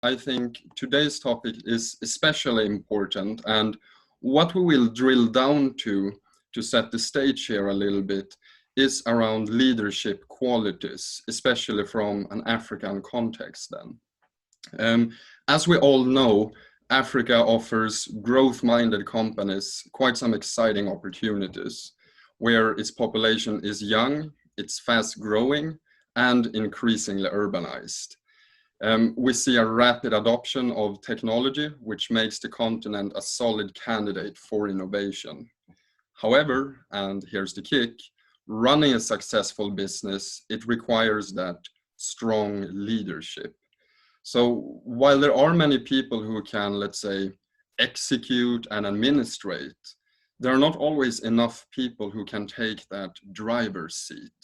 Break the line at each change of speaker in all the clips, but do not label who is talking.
I think today's topic is especially important, and what we will drill down to set the stage here a little bit is around leadership qualities, especially from an African context then. As we all know, Africa offers growth-minded companies quite some exciting opportunities, where its population is young, it's fast-growing, and increasingly urbanized. We see a rapid adoption of technology, which makes the continent a solid candidate for innovation. However, and here's the kick, running a successful business, it requires that strong leadership. So while there are many people who can, let's say, execute and administrate, there are not always enough people who can take that driver's seat.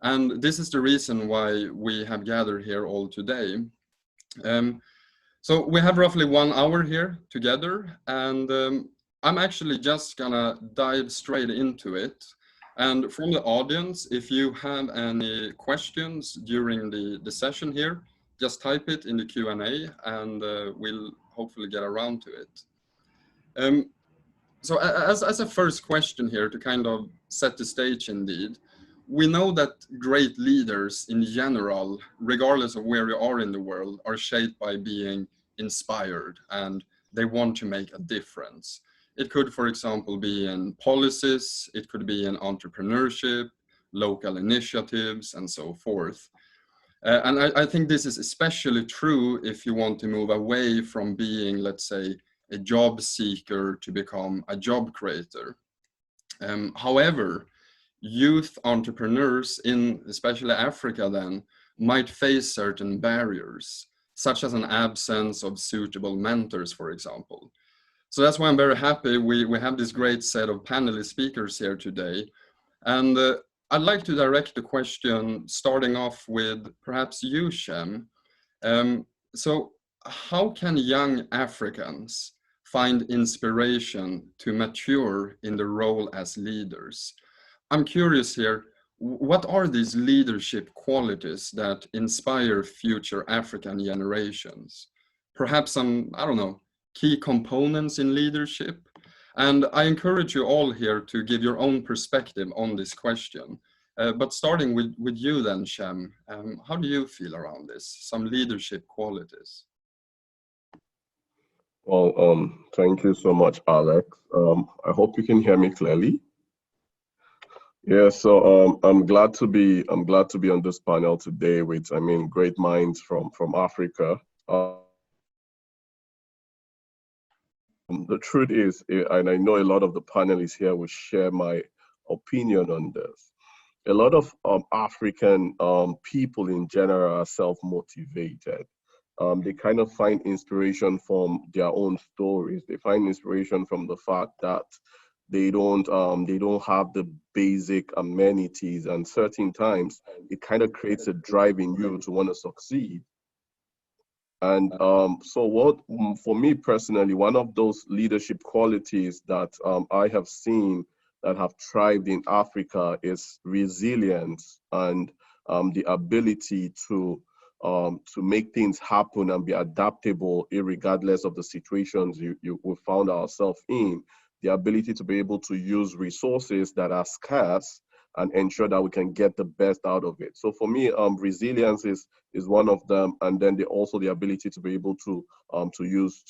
And this is the reason why we have gathered here all today. So we have roughly 1 hour here together, and I'm actually just gonna dive straight into it. And from the audience, if you have any questions during the session here, just type it in the Q&A and we'll hopefully get around to it. So as a first question here to kind of set the stage indeed, we know that great leaders in general, regardless of where you are in the world, are shaped by being inspired and they want to make a difference. It could, for example, be in policies, it could be in entrepreneurship, local initiatives, and so forth. And I think this is especially true if you want to move away from being, let's say, a job seeker to become a job creator. However, youth entrepreneurs in especially Africa then might face certain barriers, such as an absence of suitable mentors, for example. So that's why I'm very happy we have this great set of panelist speakers here today. And I'd like to direct the question starting off with perhaps you, Shem. So how can young Africans find inspiration to mature in the role as leaders? I'm curious here, what are these leadership qualities that inspire future African generations? Perhaps some, I don't know, key components in leadership? And I encourage you all here to give your own perspective on this question. But starting with you then, Shem, how do you feel around this? Some leadership qualities.
Well, thank you so much, Alex. I hope you can hear me clearly. Yeah, so I'm glad to be on this panel today with, I mean, great minds from Africa. The truth is, and I know a lot of the panelists here will share my opinion on this. A lot of African people in general are self-motivated. They kind of find inspiration from their own stories. They find inspiration from the fact that they don't have the basic amenities, and certain times it kind of creates a drive in you to want to succeed. And so for me personally, one of those leadership qualities that I have seen that have thrived in Africa is resilience and the ability to make things happen and be adaptable regardless of the situations we found ourselves in. The ability to be able to use resources that are scarce and ensure that we can get the best out of it. So for me, resilience is one of them, and then also the ability to be able to use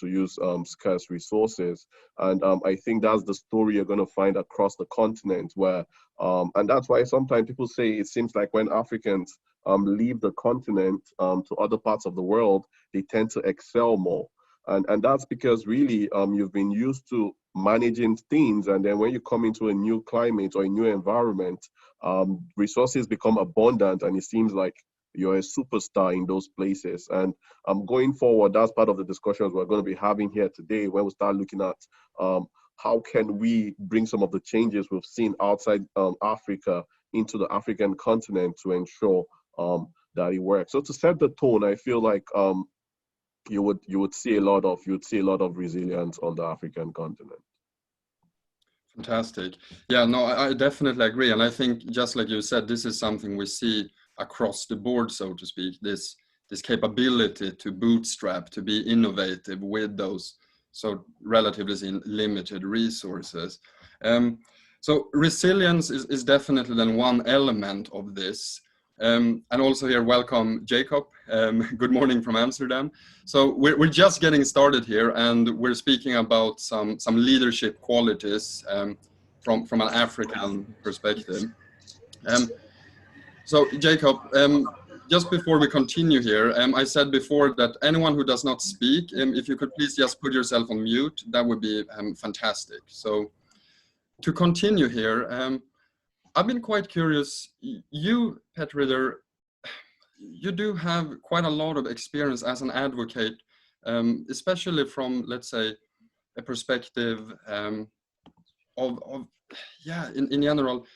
scarce resources. And I think that's the story you're going to find across the continent, where and that's why sometimes people say it seems like when Africans leave the continent to other parts of the world, they tend to excel more. And that's because really you've been used to managing things, and then when you come into a new climate or a new environment, resources become abundant, and it seems like you're a superstar in those places. And going forward, that's part of the discussions we're going to be having here today when we start looking at how can we bring some of the changes we've seen outside Africa into the African continent to ensure that it works. So to set the tone, I feel like you would see a lot of resilience on the African continent.
Fantastic. Yeah, no, I definitely agree. And I think just like you said, this is something we see across the board, so to speak, this this capability to bootstrap, to be innovative with those so relatively limited resources. So resilience is definitely then one element of this. And also here, welcome Jacob. Good morning from Amsterdam. So we're just getting started here, and we're speaking about some leadership qualities from an African perspective. So Jacob, just before we continue here, I said before that anyone who does not speak, if you could please just put yourself on mute, that would be fantastic. So to continue here, I've been quite curious. You, Petrider, you do have quite a lot of experience as an advocate, especially from, let's say, a perspective in general,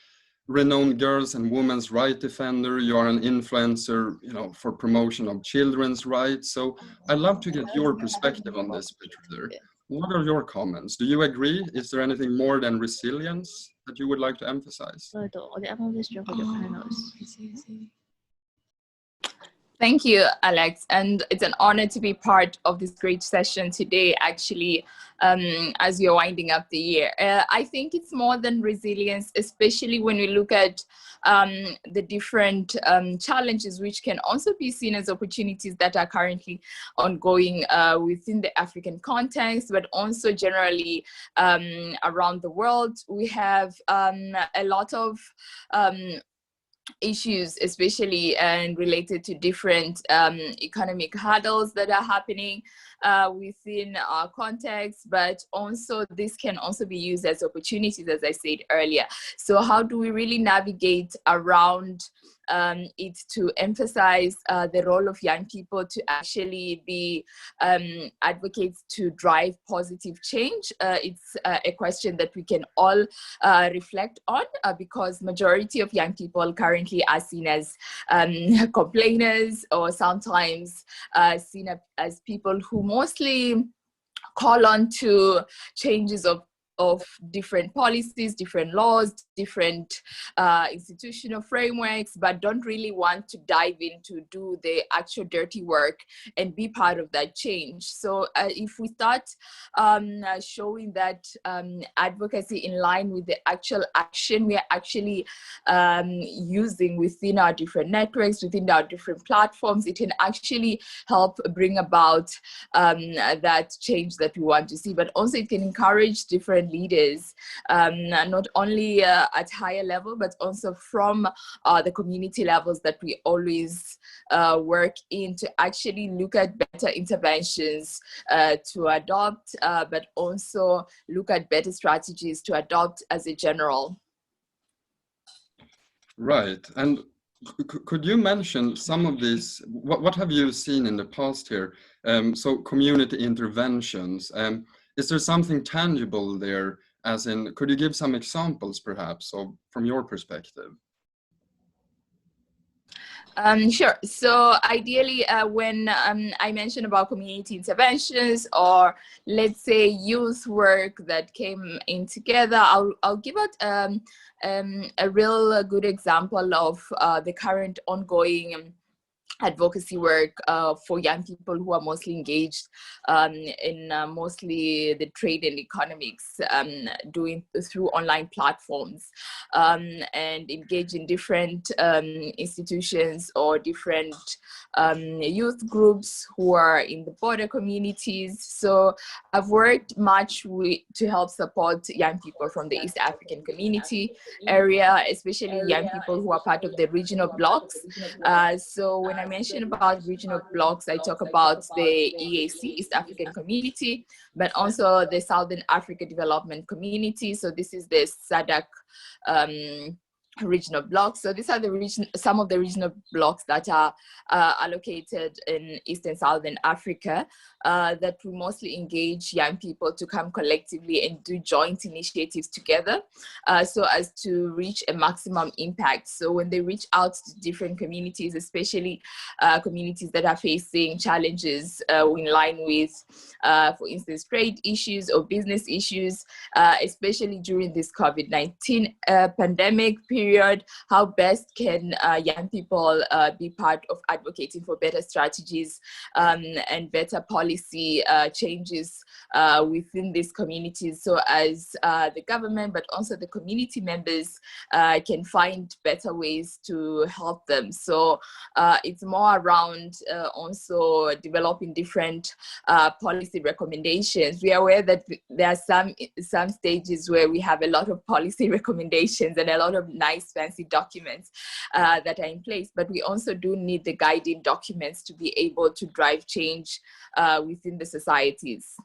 renowned girls and women's rights defender. You are an influencer, you know, for promotion of children's rights. So I'd love to get your perspective on this, Petrider. What are your comments? Do you agree? Is there anything more than resilience that you would like to emphasize?
Thank you, Alex. And it's an honor to be part of this great session today, actually, as you're winding up the year. I think it's more than resilience, especially when we look at the different challenges, which can also be seen as opportunities that are currently ongoing within the African context, but also generally around the world. We have a lot of issues, especially and related to different economic hurdles that are happening within our context, but also this can also be used as opportunities, as I said earlier. So how do we really navigate around it to emphasize the role of young people to actually be advocates to drive positive change? It's a question that we can all reflect on because majority of young people currently are seen as complainers, or sometimes seen as people who mostly call on to changes of different policies, different laws, different institutional frameworks, but don't really want to dive in to do the actual dirty work and be part of that change. So if we start showing that advocacy in line with the actual action we are actually using within our different networks, within our different platforms, it can actually help bring about that change that we want to see, but also it can encourage different leaders, not only at higher level, but also from the community levels that we always work in, to actually look at better interventions to adopt, but also look at better strategies to adopt as a general.
Right. And could you mention some of these? What have you seen in the past here? So community interventions. Is there something tangible there? As in, could you give some examples, perhaps, from your perspective?
Sure. So ideally, when I mentioned about community interventions, or let's say youth work that came in together, I'll give out a real good example of the current ongoing advocacy work for young people who are mostly engaged in mostly the trade and economics, doing through online platforms, and engage in different institutions or different youth groups who are in the border communities. So I've worked much to help support young people from the East African community area, especially young people who are part of the regional blocks. So when I mention about regional blocks, I talk about the EAC, East African Community, but also the Southern Africa Development Community. So this is the SADC regional blocks. So these are some of the regional blocks that are allocated in East and Southern Africa. that we mostly engage young people to come collectively and do joint initiatives together so as to reach a maximum impact. So when they reach out to different communities, especially communities that are facing challenges in line with, for instance, trade issues or business issues, especially during this COVID-19 pandemic period, how best can young people be part of advocating for better strategies and better policy changes within these communities, so as the government but also the community members can find better ways to help them. So it's more around also developing different policy recommendations. We are aware that there are some stages where we have a lot of policy recommendations and a lot of nice fancy documents that are in place, but we also do need the guiding documents to be able to drive change within the societies.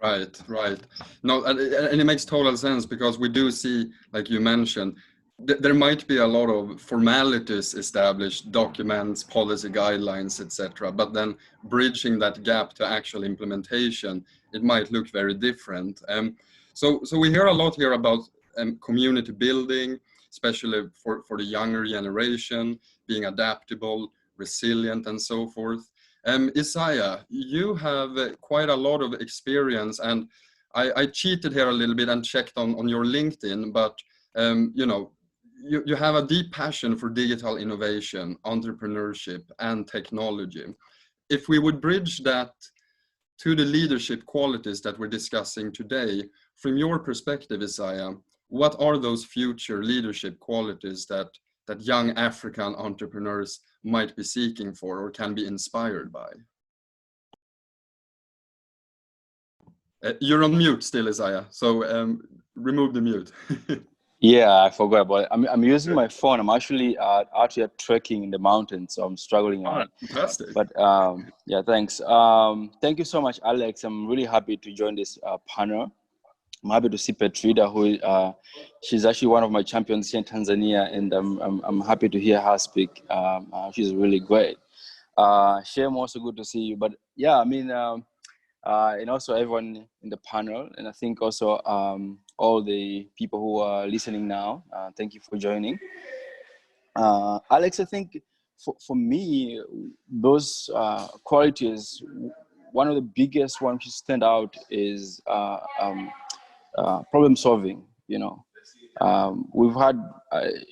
Right. No, and it makes total sense, because we do see, like you mentioned, there might be a lot of formalities established, documents, policy guidelines, etc. But then bridging that gap to actual implementation, it might look very different. So we hear a lot here about community building, especially for the younger generation, being adaptable, resilient, and so forth. Isaya, you have quite a lot of experience, and I cheated here a little bit and checked on your LinkedIn, but you know, you have a deep passion for digital innovation, entrepreneurship, and technology. If we would bridge that to the leadership qualities that we're discussing today, from your perspective, Isaya, what are those future leadership qualities that young African entrepreneurs might be seeking for or can be inspired by? You're on mute still, Isaya, so remove the mute.
Yeah, I forgot about it. I'm using my phone. I'm actually out here trekking in the mountains, so I'm struggling.
Fantastic.
But yeah, thanks. Thank you so much, Alex. I'm really happy to join this panel. I'm happy to see Petrider, who she's actually one of my champions here in Tanzania, and I'm happy to hear her speak. She's really great. Shem, also good to see you. But yeah, I mean, and also everyone in the panel, and I think also all the people who are listening now. Thank you for joining. Alex, I think for me, those qualities, one of the biggest ones to stand out is problem solving. You know, we've had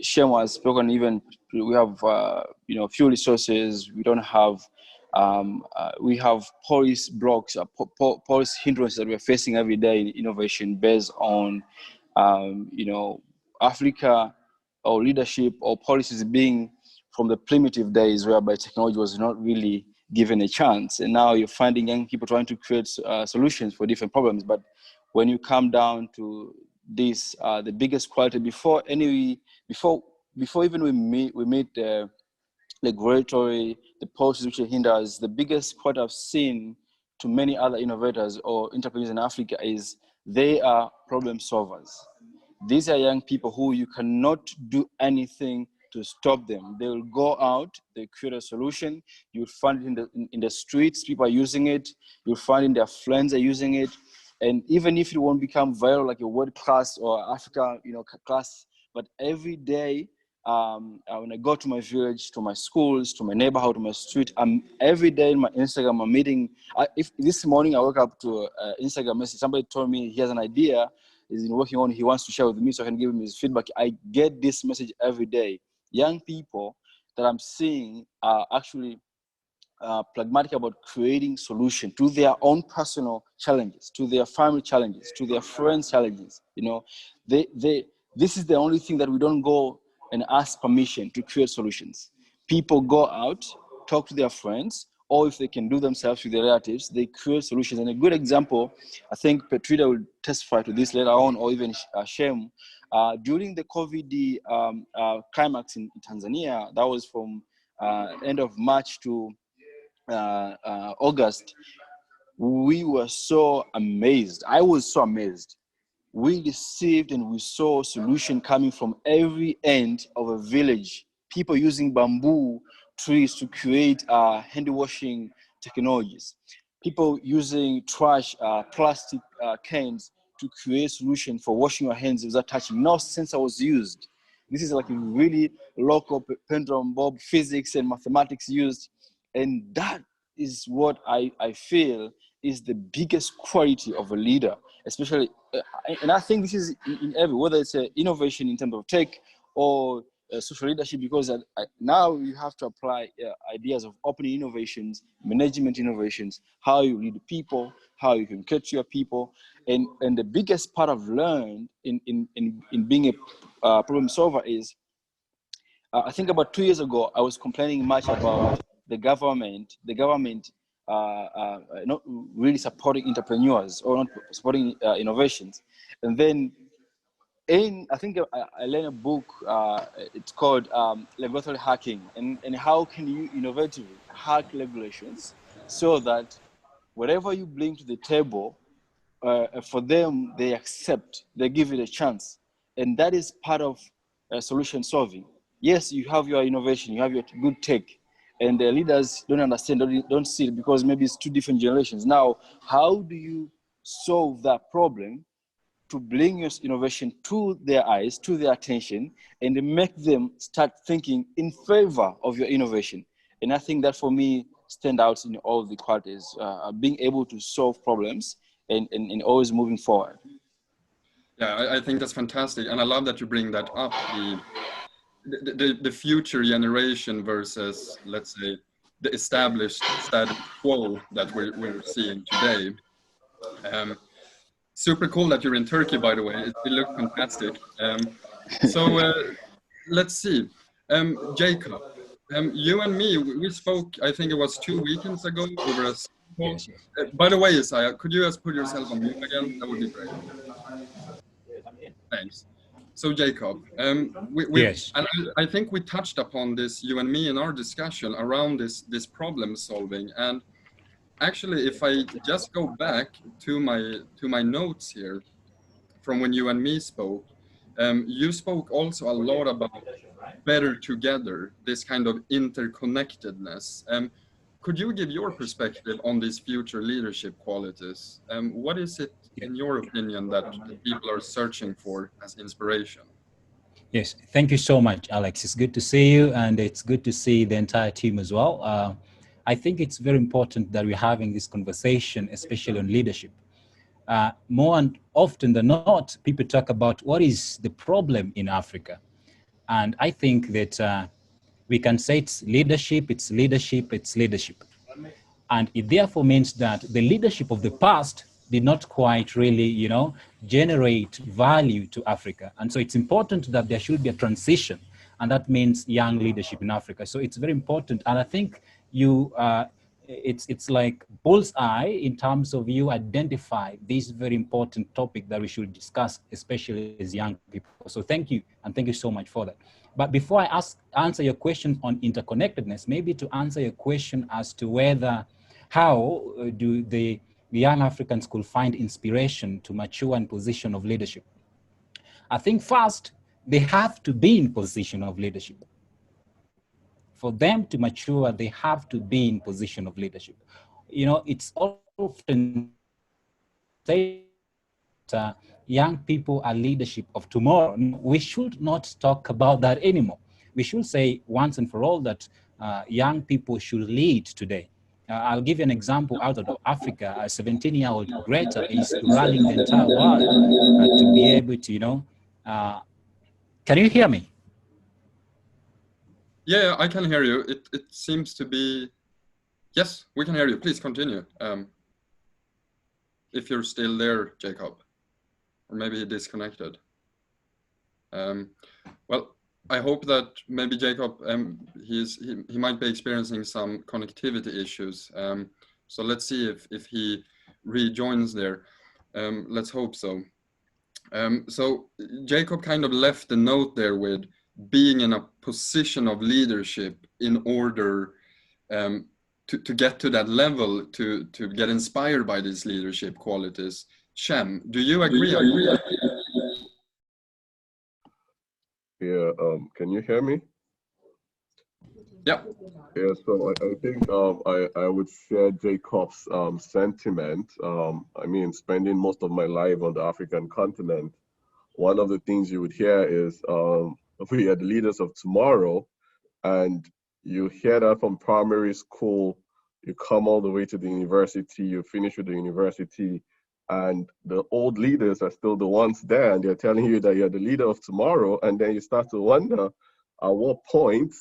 Shem has spoken. Even we have few resources. We don't have. We have policy blocks, policy hindrances that we're facing every day in innovation based on, Africa or leadership or policies being from the primitive days whereby technology was not really given a chance. And now you're finding young people trying to create solutions for different problems. But when you come down to this, the biggest quality before even we meet the regulatory, the policies which hinders, the biggest quality I've seen to many other innovators or entrepreneurs in Africa is they are problem solvers. These are young people who you cannot do anything to stop them. They will go out, they create a solution. You'll find it in the streets, people are using it. You'll find in their friends are using it. And even if it won't become viral like a world class or Africa, class, but every day, when I go to my village, to my schools, to my neighborhood, to my street, every day in my Instagram, I'm meeting. If this morning I woke up to an Instagram message, somebody told me he has an idea, he's been working on, he wants to share with me so I can give him his feedback. I get this message every day. Young people that I'm seeing are actually pragmatic about creating solutions to their own personal challenges, to their family challenges, to their friends' challenges. This is the only thing that we don't go and ask permission to create solutions. People go out, talk to their friends, or if they can do themselves with their relatives, they create solutions. And a good example, I think Petrider will testify to this later on, or even Shem, during the COVID climax in Tanzania, that was from end of March to August, we were so amazed. I was so amazed. We received and we saw solution coming from every end of a village. People using bamboo trees to create hand washing technologies. people using trash, plastic cans to create solution for washing your hands without touching. No sensor was used. This is like a really local pendulum bob physics and mathematics used. And that is what I feel is the biggest quality of a leader, especially, and I think this is in every, whether it's innovation in terms of tech or social leadership, because now you have to apply ideas of opening innovations, management innovations, how you lead people, how you can catch your people. And the biggest part I've learned in being a problem solver is, I think about 2 years ago, I was complaining much about the government not really supporting entrepreneurs or not supporting innovations. And then I think I learned a book, it's called Regulatory Hacking, and how can you innovatively hack regulations so that whatever you bring to the table, for them, they accept, they give it a chance. And that is part of solution solving. Yes, you have your innovation, you have your good tech, and the leaders don't understand, don't see it because maybe it's two different generations. Now, how do you solve that problem to bring your innovation to their eyes, to their attention, and make them start thinking in favor of your innovation? And I think that for me stand out in all the qualities, being able to solve problems and always moving forward.
Yeah, I think that's fantastic. And I love that you bring that up, the future generation versus, let's say, the established status quo that we're seeing today. Super cool that you're in Turkey, by the way. It looked fantastic. So let's see. Jacob, you and me, we spoke, I think it was 2 weekends ago over a... Yes. By the way, Isaya, could you just put yourself on mute again? That would be great. Thanks. So Jacob, yes. And I think we touched upon this, you and me, in our discussion around this problem solving. And actually, if I just go back to my notes here from when you and me spoke, you spoke also a lot about better together, this kind of interconnectedness. Could you give your perspective on these future leadership qualities? What is it, in your opinion, that people are searching for as inspiration?
Yes, thank you so much, Alex. It's good to see you, and it's good to see the entire team as well. I think it's very important that we're having this conversation, especially on leadership. More and often than not, people talk about what is the problem in Africa. And I think that we can say it's leadership, it's leadership, it's leadership. And it therefore means that the leadership of the past did not quite really, generate value to Africa. And so it's important that there should be a transition, and that means young leadership in Africa. So it's very important. And I think it's like bullseye in terms of you identify this very important topic that we should discuss, especially as young people. So thank you, and thank you so much for that. But before I answer your question on interconnectedness, maybe to answer your question as to how do the young Africans could find inspiration to mature in position of leadership. I think first, they have to be in position of leadership. For them to mature, they have to be in position of leadership. It's often said that young people are leadership of tomorrow. We should not talk about that anymore. We should say once and for all that young people should lead today. I'll give you an example out of Africa. A 17-year-old Greta is running the entire world to be able to, can you hear me?
Yeah, I can hear you. It seems to be, yes, we can hear you. Please continue. If you're still there, Jacob, or maybe he disconnected. Well, I hope that maybe Jacob, he might be experiencing some connectivity issues. So let's see if he rejoins there. Let's hope so. So Jacob kind of left the note there with being in a position of leadership in order to get to that level, to get inspired by these leadership qualities. Shem, do you agree?
Yeah, can you hear me?
Yeah.
Yeah, so I think I would share Jacob's sentiment. I mean, spending most of my life on the African continent, one of the things you would hear is we are the leaders of tomorrow, and you hear that from primary school, you come all the way to the university, you finish with the university, and the old leaders are still the ones there, and they're telling you that you're the leader of tomorrow, and then you start to wonder at what point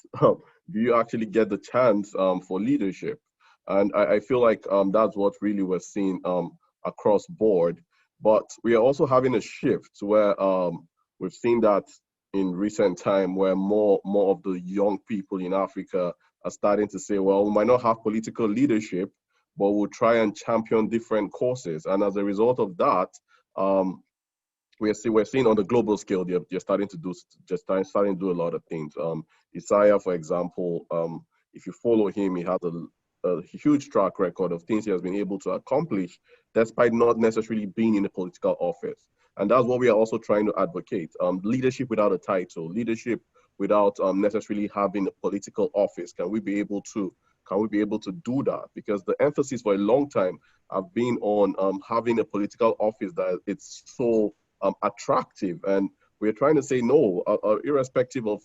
do you actually get the chance for leadership? And I feel like that's what really we're seeing across board. But we are also having a shift where we've seen that in recent time, where more of the young people in Africa are starting to say, well, we might not have political leadership, but we'll try and champion different causes. And as a result of that, we're seeing on the global scale, they're starting to do starting to do a lot of things. Isaya, for example, if you follow him, he has a huge track record of things he has been able to accomplish, despite not necessarily being in a political office. And that's what we are also trying to advocate. Leadership without a title, leadership without necessarily having a political office. Can we be able to do that? Because the emphasis for a long time have been on having a political office that it's so attractive. And we're trying to say no, irrespective of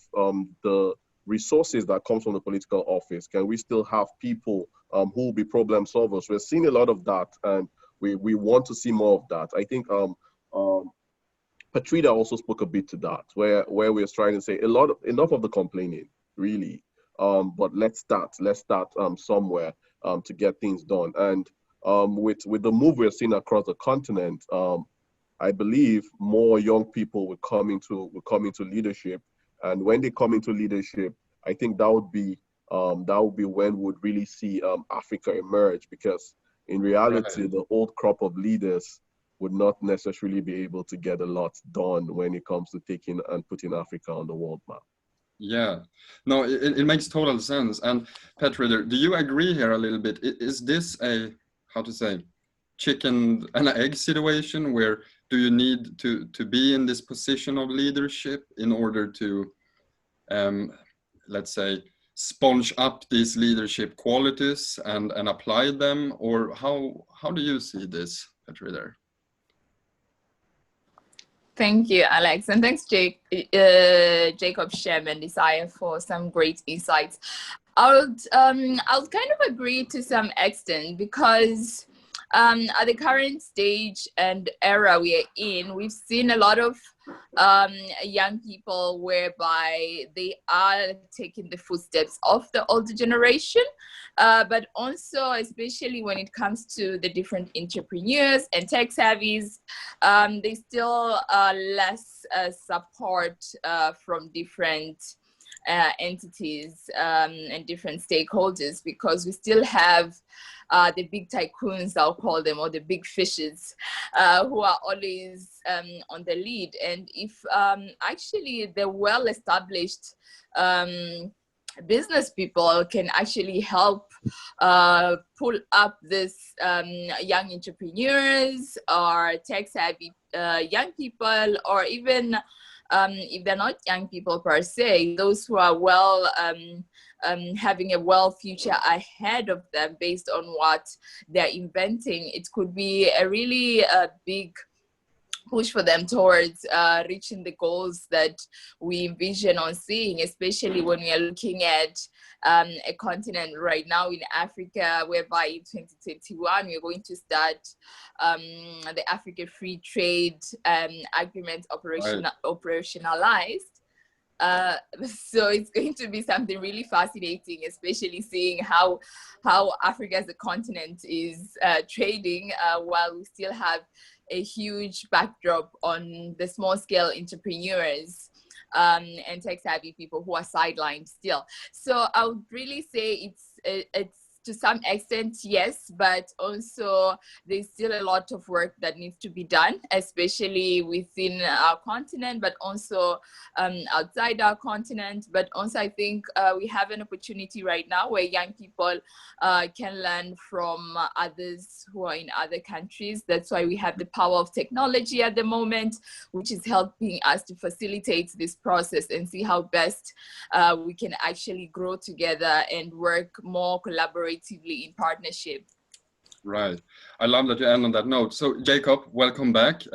the resources that comes from the political office, can we still have people who will be problem solvers? We're seeing a lot of that, and we want to see more of that. I think Petrider also spoke a bit to that, where we're trying to say enough of the complaining, really. But let's start somewhere to get things done. And with the move we're seeing across the continent, I believe more young people will come into leadership, and when they come into leadership, I think that would be when we'd really see Africa emerge. Because in reality,
Right.
the old crop of leaders would not necessarily be able to get a lot done when it comes to taking and putting Africa on the world map.
Yeah, no, it makes total sense. And Petrider, do you agree here a little bit? Is this a, how to say, chicken and egg situation, where do you need to be in this position of leadership in order to, let's say, sponge up these leadership qualities and apply them? Or how do you see this, Petrider?
Thank you, Alex, and thanks, Jacob, Shem, and Isaya for some great insights. I would kind of agree to some extent, because at the current stage and era we are in, we've seen a lot of young people whereby they are taking the footsteps of the older generation, but also especially when it comes to the different entrepreneurs and tech savvies, they still less support from different entities and different stakeholders, because we still have the big tycoons, I'll call them, or the big fishes, who are always on the lead. And if actually the well-established business people can actually help pull up this young entrepreneurs or tech-savvy young people, or even if they're not young people per se, those who are well having a well future ahead of them based on what they're inventing, it could be a really big push for them towards reaching the goals that we envision on seeing, especially when we are looking at a continent right now in Africa, whereby in 2021 we're going to start the Africa Free Trade Agreement operationalized. So it's going to be something really fascinating, especially seeing how Africa as a continent is trading while we still have a huge backdrop on the small scale entrepreneurs and tech savvy people who are sidelined still. So I would really say it's to some extent, yes, but also there's still a lot of work that needs to be done, especially within our continent, but also outside our continent. But also I think we have an opportunity right now where young people can learn from others who are in other countries. That's why we have the power of technology at the moment, which is helping us to facilitate this process and see how best we can actually grow together and work more collaboratively in partnership.
Right. I love that you end on that note. So Jacob, welcome back.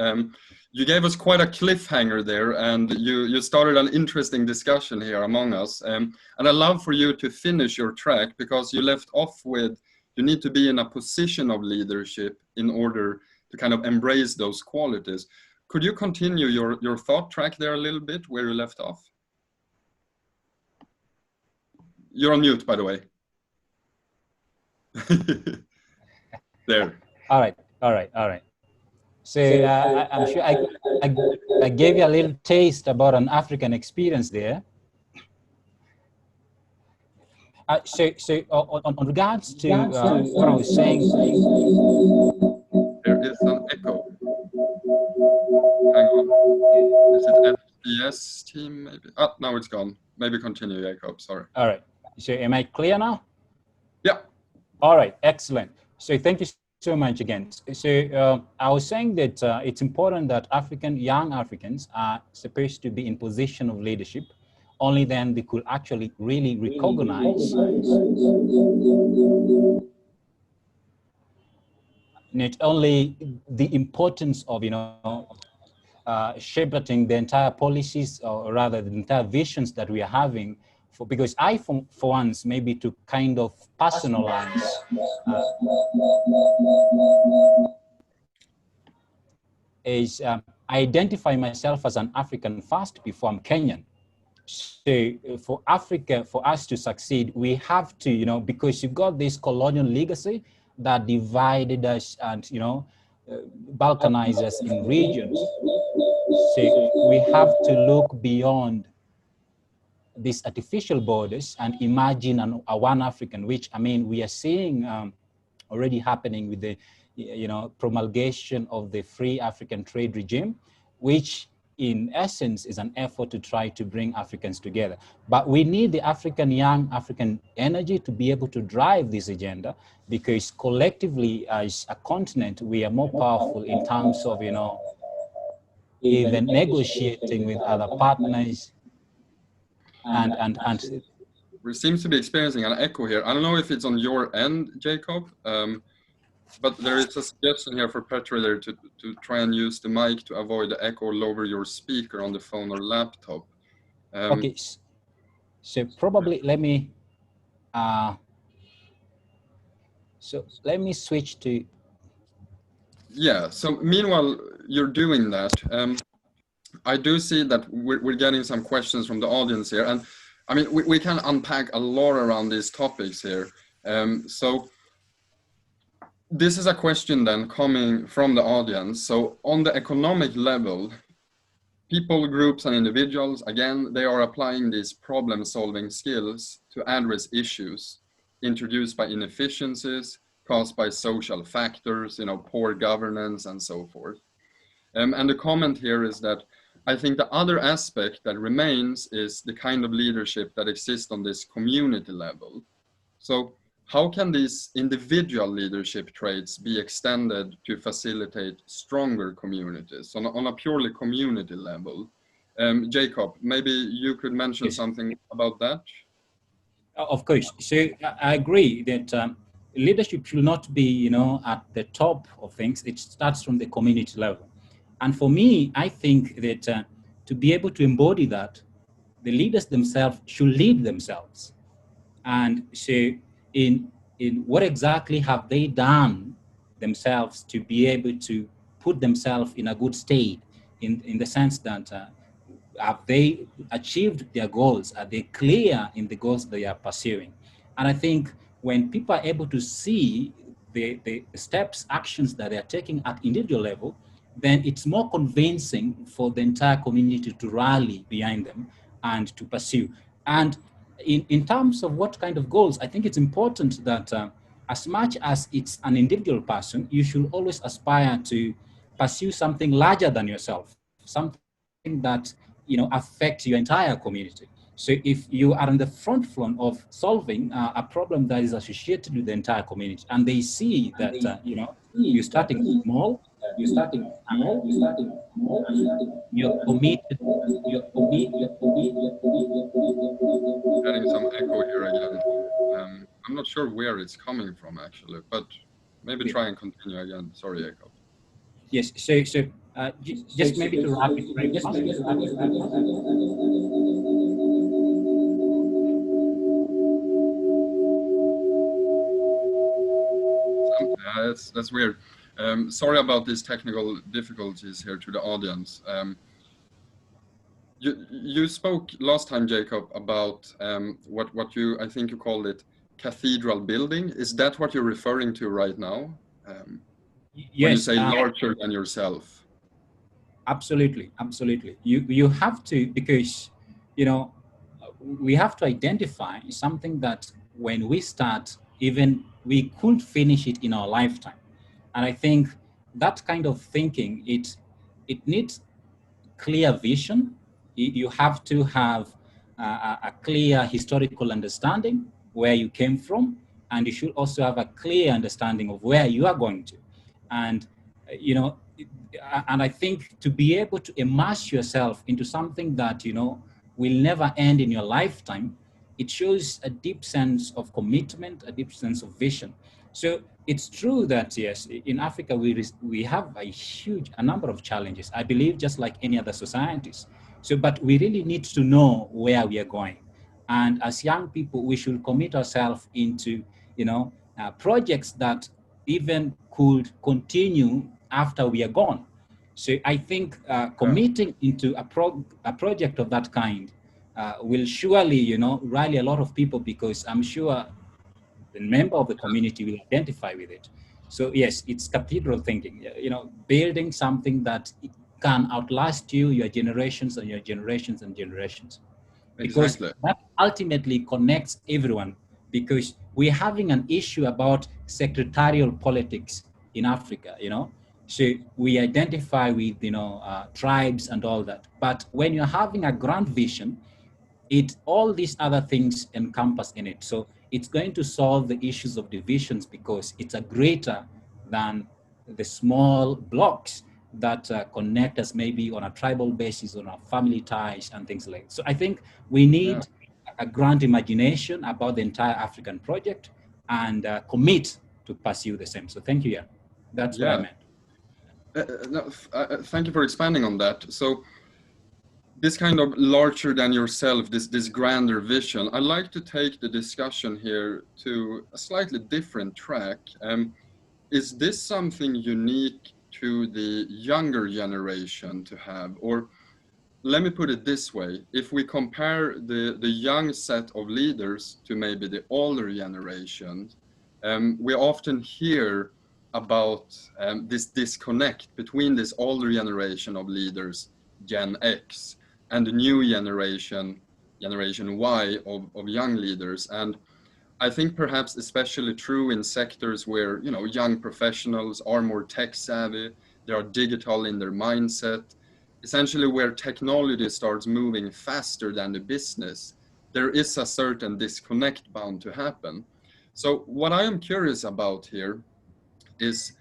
You gave us quite a cliffhanger there, and you started an interesting discussion here among us. And I love for you to finish your track, because you left off with, you need to be in a position of leadership in order to kind of embrace those qualities. Could you continue your thought track there a little bit where you left off? You're on mute, by the way. There.
All right. So I'm sure I gave you a little taste about an African experience there. So on regards to what I was saying,
there is an echo. Hang on. Is it FCS team? Maybe. Oh, now it's gone. Maybe continue, Jacob. Sorry.
All right. So am I clear now?
Yeah.
All right. Excellent. So thank you so much again. So I was saying that it's important that young Africans are supposed to be in position of leadership. Only then they could actually really recognize not only the importance of, shepherding the entire policies, or rather the entire visions that we are having, because I, for once, maybe to kind of personalize I identify myself as an African first before I'm Kenyan. So for Africa, for us to succeed, we have to, because you've got this colonial legacy that divided us and, balkanized us in regions. So we have to look beyond these artificial borders and imagine a one African, which, I mean, we are seeing already happening with the, promulgation of the free African trade regime, which in essence is an effort to try to bring Africans together. But we need the young African energy to be able to drive this agenda, because collectively as a continent, we are more powerful in terms of, even negotiating with other partners. And
we seem to be experiencing an echo here. I don't know if it's on your end, Jacob, but there is a suggestion here for Petrider to try and use the mic to avoid the echo, lower your speaker on the phone or laptop.
Okay, so probably let me switch to.
Yeah, so meanwhile you're doing that, I do see that we're getting some questions from the audience here, and I mean we can unpack a lot around these topics here. So this is a question then coming from the audience. So on the economic level, people, groups, and individuals, again, they are applying these problem-solving skills to address issues introduced by inefficiencies caused by social factors, poor governance, and so forth. And the comment here is that I think the other aspect that remains is the kind of leadership that exists on this community level. So how can these individual leadership traits be extended to facilitate stronger communities on a purely community level? Jacob, maybe you could mention something about that?
Of course. So I agree that leadership should not be, at the top of things. It starts from the community level. And for me, I think that to be able to embody that, the leaders themselves should lead themselves. And so in what exactly have they done themselves to be able to put themselves in a good state, in the sense that have they achieved their goals? Are they clear in the goals they are pursuing? And I think when people are able to see the steps, actions that they are taking at individual level, then it's more convincing for the entire community to rally behind them and to pursue. And in terms of what kind of goals, I think it's important that as much as it's an individual person, you should always aspire to pursue something larger than yourself, something that, you know, affects your entire community. So if you are on the front of solving a problem that is associated with the entire community, and they see that, you know, you're starting small, you're committed.
Getting some echo here again. I'm not sure where it's coming from actually, but maybe try and continue again. Sorry, Jacob.
Yes, so just maybe to wrap it very fast.
That's weird. Sorry about these technical difficulties here to the audience. You spoke last time, Jacob, about what you, I think you called it, cathedral building. Is that what you're referring to right now?
Yes.
When you say larger than yourself.
Absolutely, absolutely. You have to, because, you know, we have to identify something that when we start, even we couldn't finish it in our lifetime. And I think that kind of thinking, it needs clear vision. You have to have a clear historical understanding where you came from, and you should also have a clear understanding of where you are going to. And, you know, and I think to be able to immerse yourself into something that, you know, will never end in your lifetime, it shows a deep sense of commitment, a deep sense of vision. So it's true that, yes, in Africa, we have a number of challenges, I believe, just like any other societies. So, but we really need to know where we are going. And as young people, we should commit ourselves into, you know, projects that even could continue after we are gone. So I think committing into a project of that kind will surely, you know, rally a lot of people, because I'm sure the member of the community will identify with it. So yes, it's cathedral thinking, you know, building something that can outlast you, your generations and your generations and generations. Because
exactly.
that ultimately connects everyone, because we're having an issue about secretarial politics in Africa, you know. So we identify with, you know, tribes and all that. But when you're having a grand vision, all these other things encompass in it. So it's going to solve the issues of divisions, because it's a greater than the small blocks that connect us maybe on a tribal basis, on our family ties and things like that. So I think we need a grand imagination about the entire African project, and commit to pursue the same. So thank you, yeah. That's what I meant.
Thank you for expanding on that. So this kind of larger than yourself, this grander vision, I'd like to take the discussion here to a slightly different track. Is this something unique to the younger generation to have? Or let me put it this way, if we compare the young set of leaders to maybe the older generation, we often hear about this disconnect between this older generation of leaders, Gen X, and the new generation Y of young leaders. And I think perhaps especially true in sectors where, you know, young professionals are more tech savvy, they are digital in their mindset, essentially where technology starts moving faster than the business, there is a certain disconnect bound to happen. So what I am curious about here is,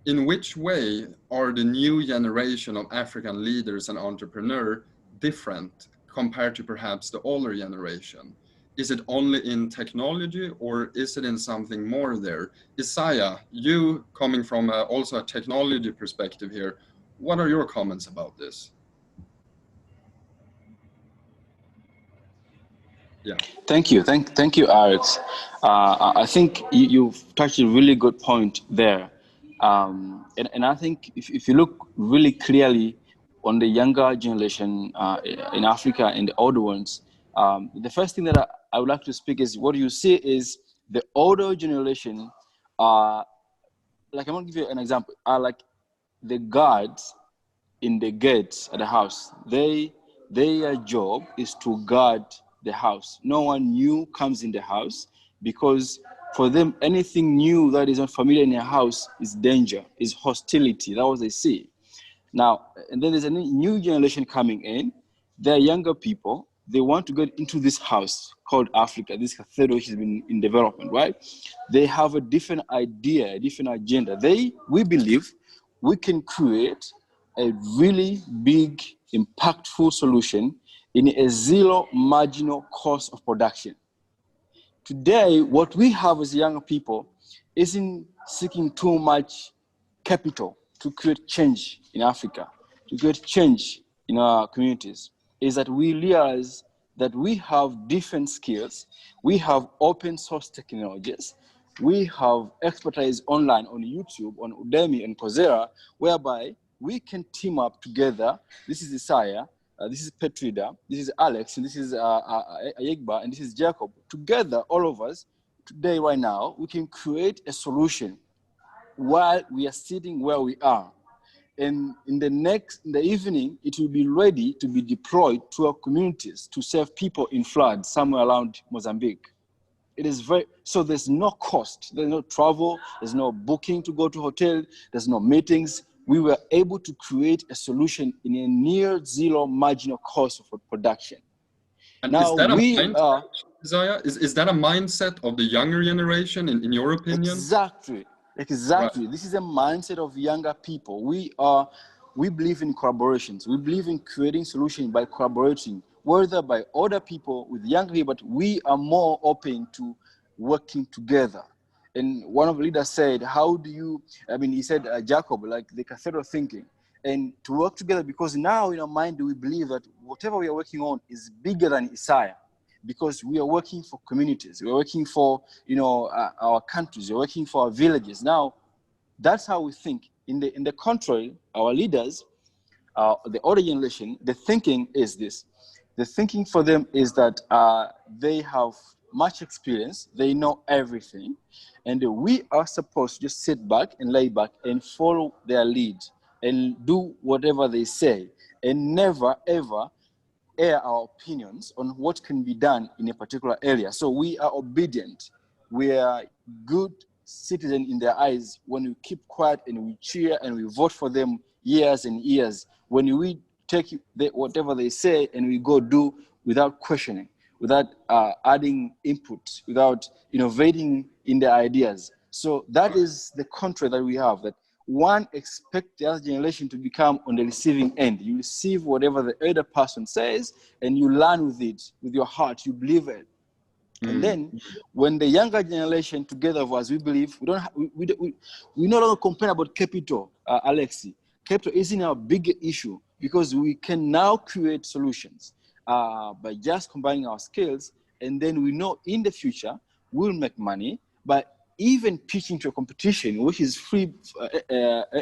in which way are the new generation of African leaders and entrepreneurs different compared to perhaps the older generation? Is it only in technology, or is it in something more there? Isaya, you coming from also a technology perspective here, what are your comments about this? Yeah.
Thank you. Thank you, Alex. I think you've touched a really good point there. And I think if you look really clearly on the younger generation in Africa and the older ones, the first thing that I would like to speak is what you see is the older generation, like I'm going to give you an example, are like the guards in the gates at the house. Their job is to guard the house. No one new comes in the house, because For them, anything new that is not familiar in a house is danger, is hostility. That's what they see. Now, and then there's a new generation coming in. They're younger people. They want to get into this house called Africa, this cathedral which has been in development, right? They have a different idea, a different agenda. We believe we can create a really big, impactful solution in a zero marginal cost of production. Today, what we have as young people isn't seeking too much capital to create change in Africa, to create change in our communities, is that we realize that we have different skills, we have open source technologies, we have expertise online on YouTube, on Udemy and Coursera, whereby we can team up together. This is Isaya, this is Petrider, this is Alex, and this is Ayegba, and this is Jacob. Together, all of us, today, right now, we can create a solution while we are sitting where we are. And in the evening, it will be ready to be deployed to our communities to serve people in floods somewhere around Mozambique. It is so there's no cost, there's no travel, there's no booking to go to hotel, there's no meetings. We were able to create a solution in a near zero marginal cost for production.
And
now
is that Isaiah, is that a mindset of the younger generation in your opinion?
Exactly. Right. This is a mindset of younger people. We believe in collaborations. We believe in creating solutions by collaborating, whether by other people with younger people, but we are more open to working together. And one of the leaders said, he said, Jacob, like the cathedral thinking, and to work together, because now in our mind, we believe that whatever we are working on is bigger than Isaiah, because we are working for communities, we are working for, our countries, we are working for our villages. Now, that's how we think. In the contrary, our leaders, the older generation, the thinking is this. The thinking for them is that they have much experience, they know everything, and we are supposed to just sit back and lay back and follow their lead and do whatever they say, and never, ever air our opinions on what can be done in a particular area. So we are obedient. We are good citizens in their eyes when we keep quiet and we cheer and we vote for them years and years. When we take whatever they say and we go do without questioning, without adding input, without innovating in their ideas. So that is the contrary that we have, that one expect the other generation to become on the receiving end. You receive whatever the other person says and you learn with it, with your heart, you believe it. And then when the younger generation together with us, we believe, we no longer complain about capital, Alexi. Capital isn't our big issue because we can now create solutions by just combining our skills. And then we know in the future, we'll make money by even pitching to a competition, which is free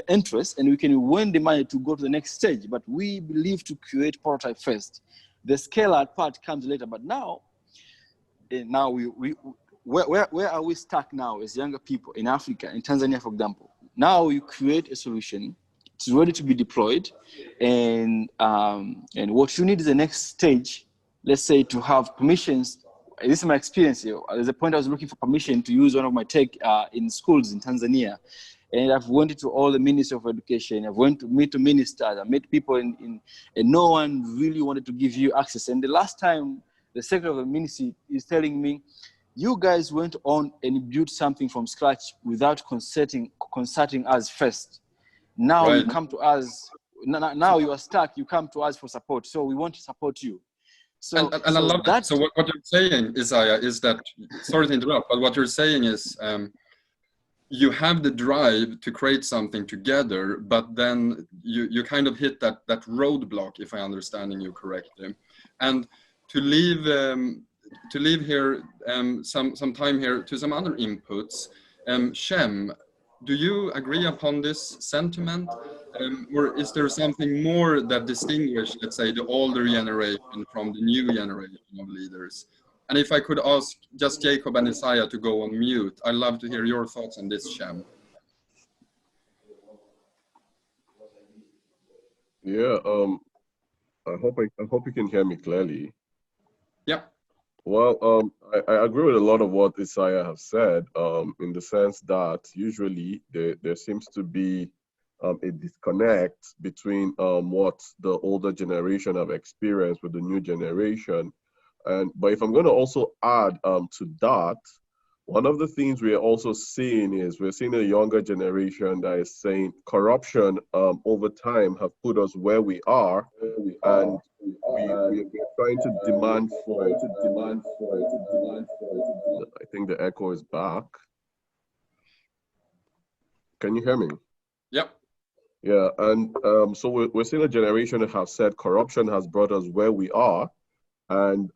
interest, and we can win the money to go to the next stage. But we believe to create prototype first. The scale out part comes later. But now where are we stuck now as younger people in Africa, in Tanzania, for example? Now you create a solution, it's ready to be deployed, and what you need is the next stage, let's say, to have permissions. This is my experience here. There's a point I was looking for permission to use one of my tech in schools in Tanzania. And I've went to all the ministry of education. I've went to meet ministers. I met people and no one really wanted to give you access. And the last time the secretary of the ministry is telling me, you guys went on and built something from scratch without consulting us first. Now you come to us, now you are stuck, you come to us for support. So we want to support you. So,
and I love that. So what you're saying, Isaiah, is that, sorry to interrupt, but what you're saying is you have the drive to create something together, but then you kind of hit that roadblock, if I'm understanding you correctly. And to leave here some time here to some other inputs, Shem, do you agree upon this sentiment? Or is there something more that distinguishes, let's say, the older generation from the new generation of leaders? And if I could ask just Jacob and Isaiah to go on mute, I'd love to hear your thoughts on this, Shem.
Yeah, I hope you can hear me clearly.
Yeah.
Well, I agree with a lot of what Isaya has said, in the sense that usually there seems to be a disconnect between what the older generation have experienced with the new generation. But if I'm going to also add to that, one of the things we are also seeing is we're seeing a younger generation that is saying corruption over time have put us where we are, and we're trying to demand for. I think the echo is back. Can you hear me?
Yep.
Yeah, and so we're seeing a generation that have said corruption has brought us where we are, and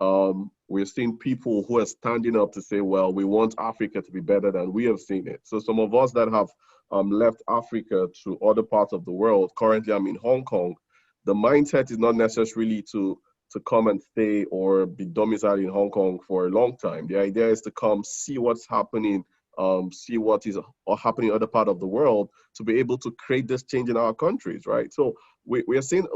we're seeing people who are standing up to say, well, we want Africa to be better than we have seen it. So some of us that have left Africa to other parts of the world, currently I'm in Hong Kong, the mindset is not necessarily to come and stay or be domiciled in Hong Kong for a long time. The idea is to come see what's happening, see what is happening in other part of the world, to be able to create this change in our countries, right? So we are seeing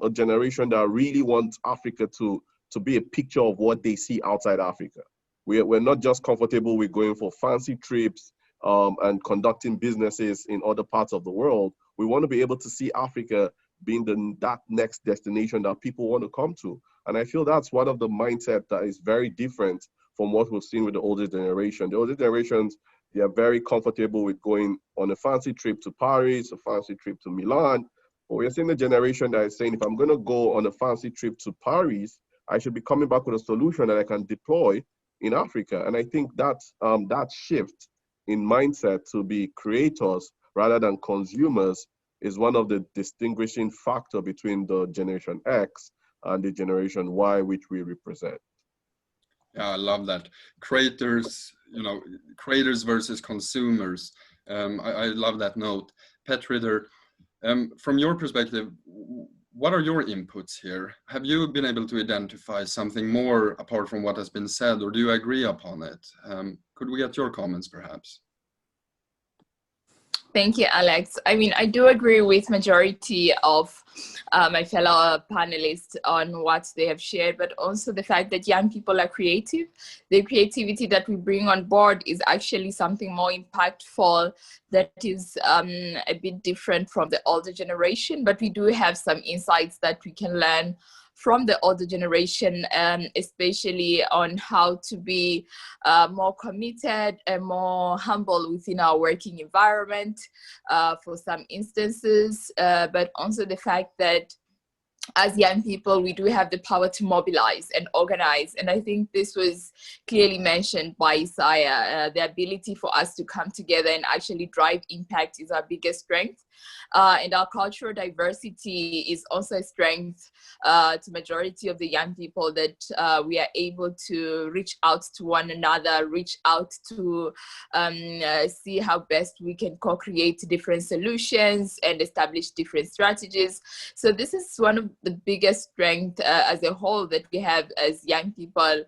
a generation that really wants Africa to be a picture of what they see outside Africa. We're not just comfortable with going for fancy trips and conducting businesses in other parts of the world. We want to be able to see Africa being that next destination that people want to come to. And I feel that's one of the mindset that is very different from what we've seen with the older generation. The older generations, they are very comfortable with going on a fancy trip to Paris, a fancy trip to Milan. But we're seeing a generation that is saying, if I'm going to go on a fancy trip to Paris, I should be coming back with a solution that I can deploy in Africa. And I think that's that shift in mindset to be creators rather than consumers is one of the distinguishing factor between the Generation X and the Generation Y, which we represent.
Yeah, I love that. Creators, creators versus consumers. I love that note. Petrider, from your perspective, what are your inputs here? Have you been able to identify something more apart from what has been said, or do you agree upon it? Could we get your comments, perhaps?
Thank you, Alex. I mean, I do agree with majority of my fellow panelists on what they have shared, but also the fact that young people are creative. The creativity that we bring on board is actually something more impactful, that is a bit different from the older generation, but we do have some insights that we can learn from the older generation, especially on how to be more committed and more humble within our working environment for some instances, but also the fact that as young people, we do have the power to mobilize and organize. And I think this was clearly mentioned by Isaya. The ability for us to come together and actually drive impact is our biggest strength. And our cultural diversity is also a strength to majority of the young people, that we are able to reach out to one another, reach out to see how best we can co-create different solutions and establish different strategies. So this is one of the biggest strength as a whole that we have as young people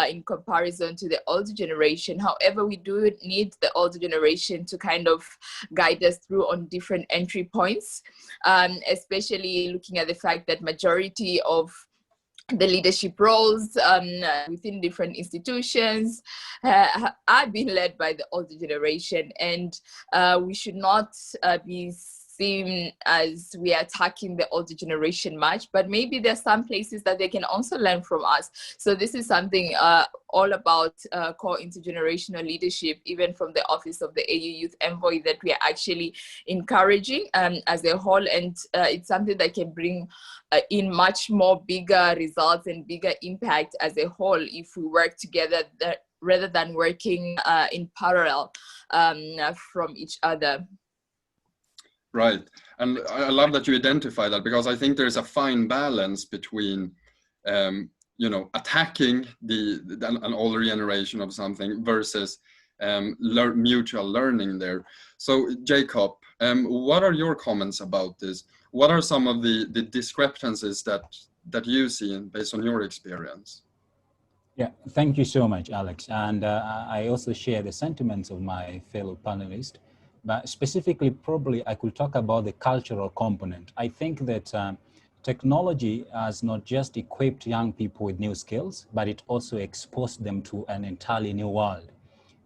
in comparison to the older generation. However, we do need the older generation to kind of guide us through on different entry points, especially looking at the fact that majority of the leadership roles within different institutions are being led by the older generation, and we should not be seen as we are attacking the older generation much, but maybe there's some places that they can also learn from us. So this is something all about core intergenerational leadership, even from the office of the AU Youth Envoy, that we are actually encouraging as a whole, and it's something that can bring in much more bigger results and bigger impact as a whole if we work together rather than working in parallel from each other.
Right. And I love that you identify that, because I think there's a fine balance between, attacking an older generation of something versus mutual learning there. So Jacob, what are your comments about this? What are some of the discrepancies that you see based on your experience?
Yeah, thank you so much, Alex. And I also share the sentiments of my fellow panelists. But specifically, probably I could talk about the cultural component. I think that technology has not just equipped young people with new skills, but it also exposed them to an entirely new world.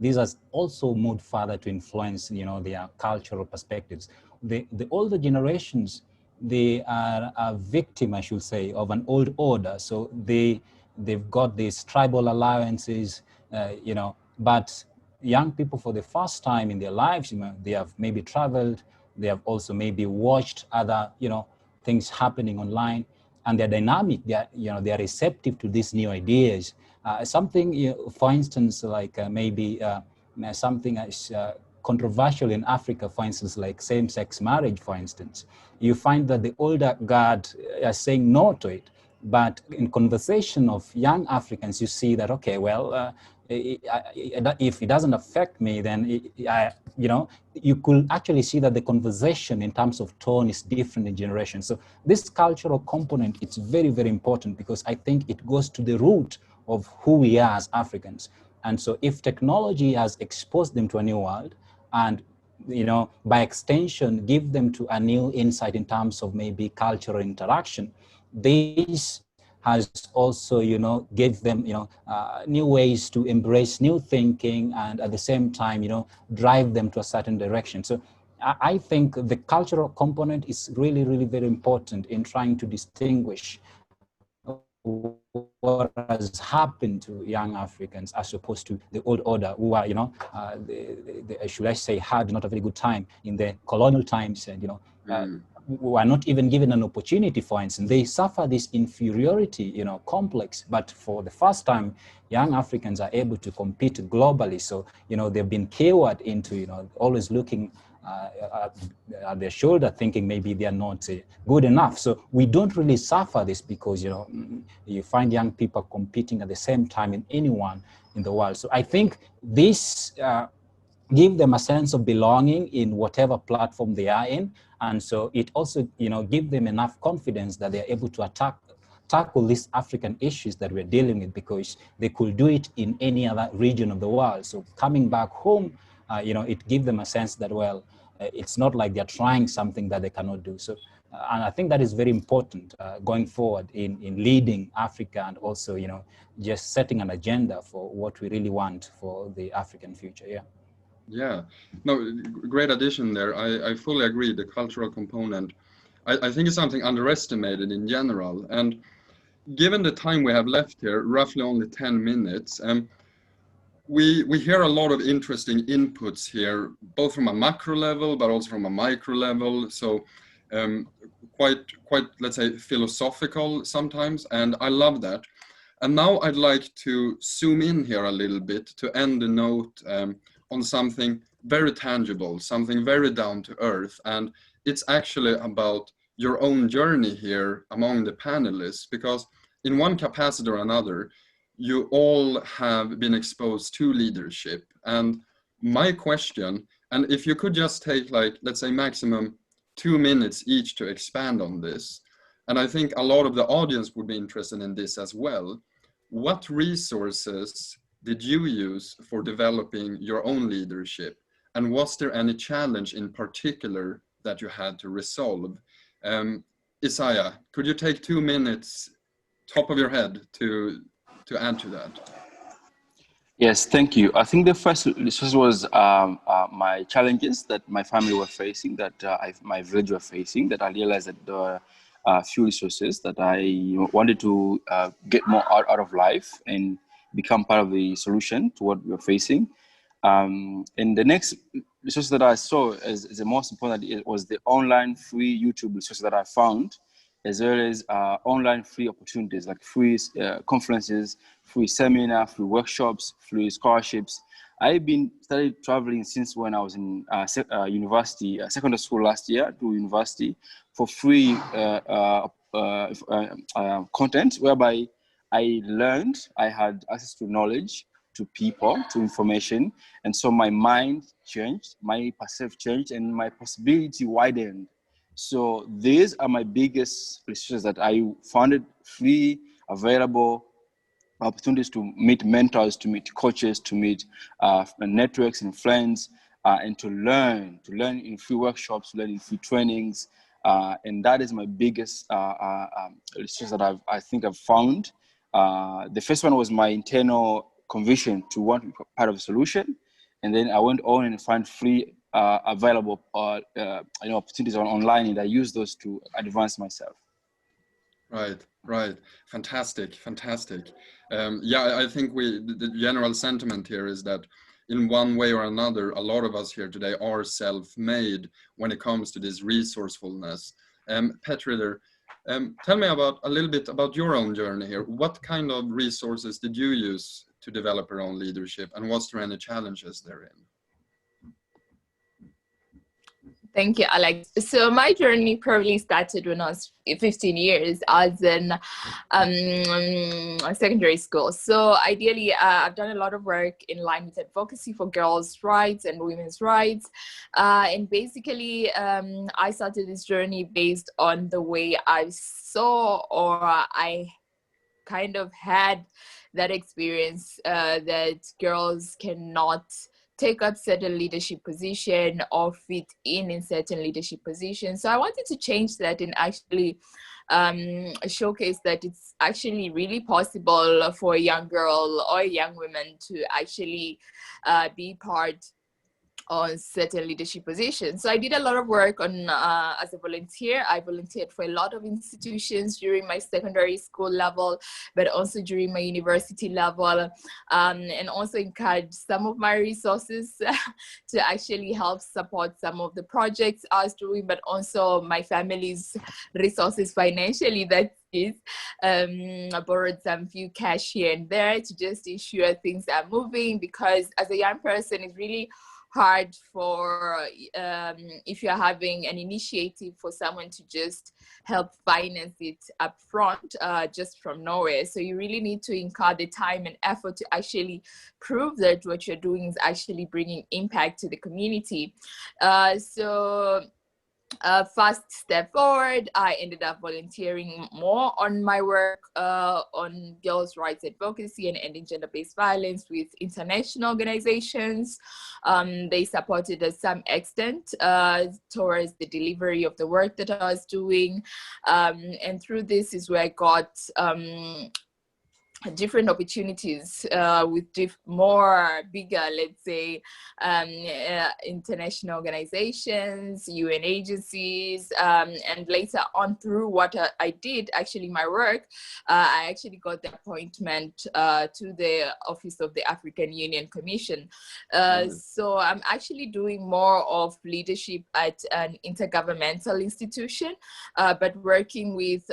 This has also moved further to influence, their cultural perspectives. The older generations, they are a victim, I should say, of an old order. So they've got these tribal alliances, but young people, for the first time in their lives, they have maybe traveled, they have also maybe watched other, things happening online, and they're dynamic. They're receptive to these new ideas. Something, for instance, like maybe something as controversial in Africa, for instance, like same-sex marriage, for instance. You find that the older guard are saying no to it, but in conversation of young Africans, you see that, okay, well, if it doesn't affect me, then you could actually see that the conversation in terms of tone is different in generations. So this cultural component, it's very, very important, because I think it goes to the root of who we are as Africans. And so if technology has exposed them to a new world, and by extension give them to a new insight in terms of maybe cultural interaction, this has also, gave them, new ways to embrace new thinking, and at the same time, drive them to a certain direction. So I think the cultural component is really, really very important in trying to distinguish what has happened to young Africans as opposed to the old order, who are, should I say, had not a very good time in the colonial times, and, who are not even given an opportunity. For instance, they suffer this inferiority, complex. But for the first time, young Africans are able to compete globally. So, they've been keyword into, always looking at their shoulder, thinking maybe they are not good enough. So we don't really suffer this, because, you find young people competing at the same time in anyone in the world. So I think this give them a sense of belonging in whatever platform they are in. And so it also, give them enough confidence that they're able to tackle these African issues that we're dealing with, because they could do it in any other region of the world. So coming back home, it gives them a sense that, well, it's not like they're trying something that they cannot do. So, and I think that is very important going forward in leading Africa, and also, just setting an agenda for what we really want for the African future. Yeah.
Yeah, no, great addition there. I fully agree. The cultural component, I think, is something underestimated in general. And given the time we have left here, roughly only 10 minutes, we hear a lot of interesting inputs here, both from a macro level, but also from a micro level. So quite, let's say, philosophical sometimes, and I love that. And now I'd like to zoom in here a little bit to end the note on something very tangible, something very down to earth. And it's actually about your own journey here among the panelists, because in one capacity or another, you all have been exposed to leadership. And my question, and if you could just take, like, let's say maximum 2 minutes each to expand on this, and I think a lot of the audience would be interested in this as well. What resources did you use for developing your own leadership? And was there any challenge in particular that you had to resolve? Isaya, could you take 2 minutes, top of your head, to add to that?
Yes, thank you. I think the first was my challenges that my family were facing, that my village were facing, that I realized that there were a few resources that I wanted to get more out of life and become part of the solution to what we're facing. And the next resource that I saw as the most important, it was the online free YouTube resources that I found, as well as online free opportunities like free conferences, free seminar, free workshops, free scholarships. I've been started traveling since when I was in university, secondary school last year to university, for free content, whereby I learned, I had access to knowledge, to people, to information. And so my mind changed, my perception changed, and my possibility widened. So these are my biggest resources that I found it free, available, opportunities to meet mentors, to meet coaches, to meet networks and friends, and to learn in free workshops, to learn in free trainings, And that is my biggest research that I think I've found. The first one was my internal conviction to want to be part of a solution. And then I went on and found free available opportunities online, and I use those to advance myself.
Right. Fantastic. Yeah, I think the general sentiment here is that in one way or another, a lot of us here today are self-made when it comes to this resourcefulness. Petrider, tell me a little bit about your own journey here. What kind of resources did you use to develop your own leadership, and was there any challenges therein?
Thank you, Alex. So my journey probably started when I was 15 years as in secondary school. So ideally, I've done a lot of work in line with advocacy for girls' rights and women's rights. And basically, I started this journey based on the way I saw, or I kind of had that experience that girls cannot take up certain leadership position or fit in certain leadership positions. So I wanted to change that and actually showcase that it's actually really possible for a young girl or a young woman to actually be part on certain leadership positions. So I did a lot of work on as a volunteer. I volunteered for a lot of institutions during my secondary school level, but also during my university level, and also encouraged some of my resources to actually help support some of the projects I was doing, but also my family's resources financially. That is, I borrowed some few cash here and there to just ensure things are moving, because as a young person, it's really hard for if you're having an initiative for someone to just help finance it up front just from nowhere. So you really need to incur the time and effort to actually prove that what you're doing is actually bringing impact to the community. First step forward, I ended up volunteering more on my work on girls' rights advocacy and ending gender-based violence with international organizations. They supported to some extent towards the delivery of the work that I was doing. And through this is where I got different opportunities with more bigger, let's say, international organizations, UN agencies, and later on through what I did, actually my work, I actually got the appointment to the Office of the African Union Commission. So I'm actually doing more of leadership at an intergovernmental institution, but working with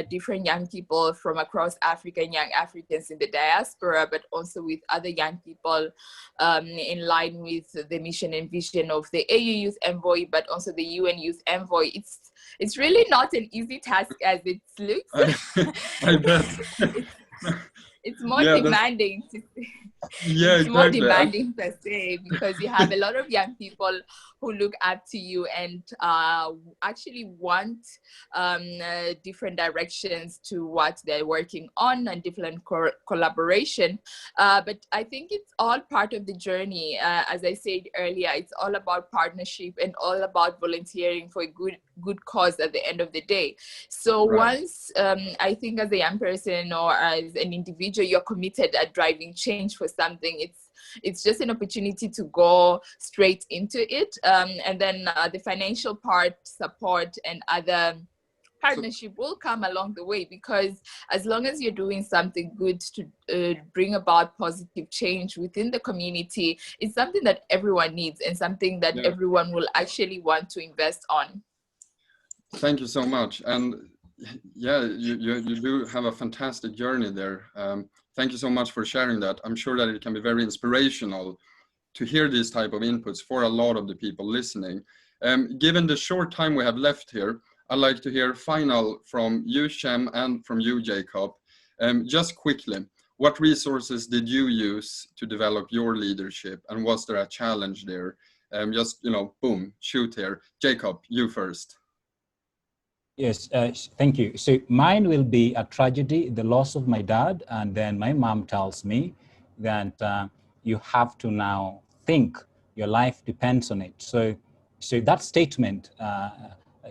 different young people from across Africa and young Africans in the diaspora, but also with other young people in line with the mission and vision of the AU Youth Envoy, but also the UN Youth Envoy. It's really not an easy task as it looks.
I bet.
It's more demanding. It's more demanding per se, because you have a lot of young people who look up to you and actually want different directions to what they're working on and different collaboration. But I think it's all part of the journey. As I said earlier, it's all about partnership and all about volunteering for a good cause at the end of the day. So once I think as a young person or as an individual, you're committed at driving change for something, it's just an opportunity to go straight into it. And then the financial part, support, and other partnership will come along the way, because as long as you're doing something good to bring about positive change within the community, it's something that everyone needs and something that everyone will actually want to invest on.
Thank you so much. And yeah, you do have a fantastic journey there. Thank you so much for sharing that. I'm sure that it can be very inspirational to hear these type of inputs for a lot of the people listening. Given the short time we have left here, I'd like to hear final from you, Shem, and from you, Jacob. Just quickly, what resources did you use to develop your leadership, and was there a challenge there? Just, boom, shoot here. Jacob, you first.
Yes, thank you. So mine will be a tragedy, the loss of my dad, and then my mom tells me that you have to now think your life depends on it. So that statement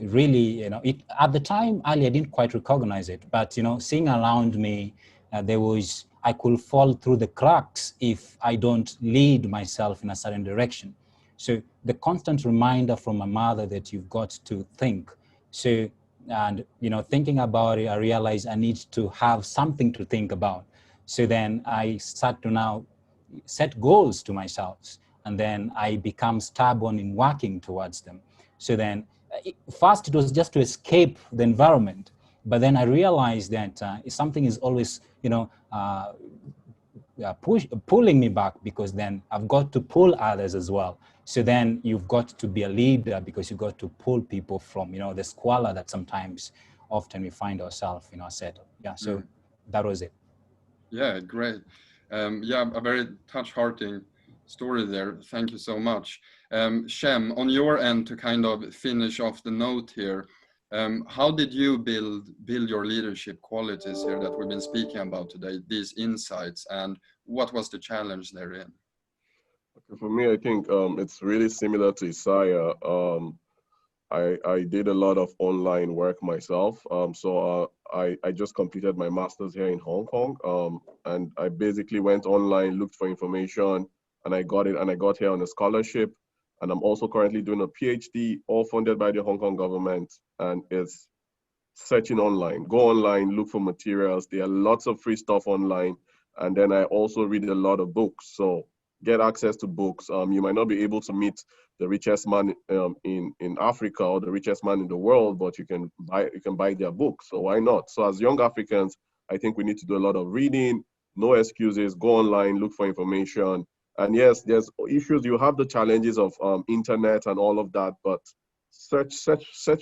really, at the time, Ali, I didn't quite recognize it, but, seeing around me, I could fall through the cracks if I don't lead myself in a certain direction. So the constant reminder from my mother that you've got to think. So, and, thinking about it, I realized I need to have something to think about. So then I start to now set goals to myself, and then I become stubborn in working towards them. So then first it was just to escape the environment, but then I realized that something is always, pulling me back, because then I've got to pull others as well. So then you've got to be a leader, because you've got to pull people from, the squalor that sometimes often we find ourselves in our setup. Yeah, so that was it.
Yeah, great. Yeah, a very touch-hearting story there. Thank you so much. Shem, on your end, to kind of finish off the note here, how did you build your leadership qualities here that we've been speaking about today, these insights, and what was the challenge therein?
For me, I think it's really similar to Isaiah. I did a lot of online work myself. I just completed my master's here in Hong Kong. And I basically went online, looked for information, and I got it. And I got here on a scholarship. And I'm also currently doing a PhD, all funded by the Hong Kong government. And it's searching online. Go online, look for materials. There are lots of free stuff online. And then I also read a lot of books. So get access to books. You might not be able to meet the richest man in Africa or the richest man in the world, but you can buy their books. So why not? So as young Africans, I think we need to do a lot of reading, no excuses, go online, look for information. And yes, there's issues. You have the challenges of internet and all of that, but search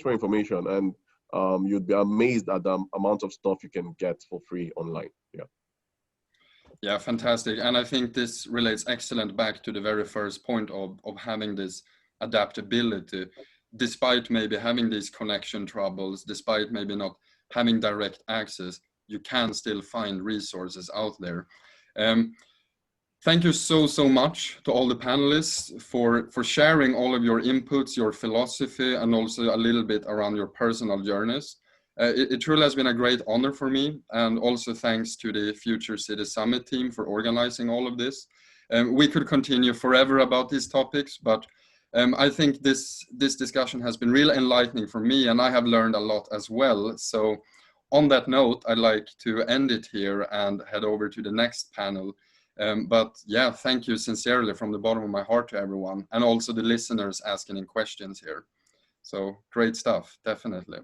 for information, and you'd be amazed at the amount of stuff you can get for free online. Yeah.
Yeah, fantastic. And I think this relates excellent back to the very first point of having this adaptability, despite maybe having these connection troubles, despite maybe not having direct access, you can still find resources out there. Thank you so much to all the panelists for sharing all of your inputs, your philosophy, and also a little bit around your personal journeys. It truly has been a great honor for me, and also thanks to the Future City Summit team for organizing all of this. We could continue forever about these topics, but I think this discussion has been really enlightening for me, and I have learned a lot as well. So on that note, I'd like to end it here and head over to the next panel. But yeah, thank you sincerely from the bottom of my heart to everyone, and also the listeners asking in questions here. So great stuff, definitely.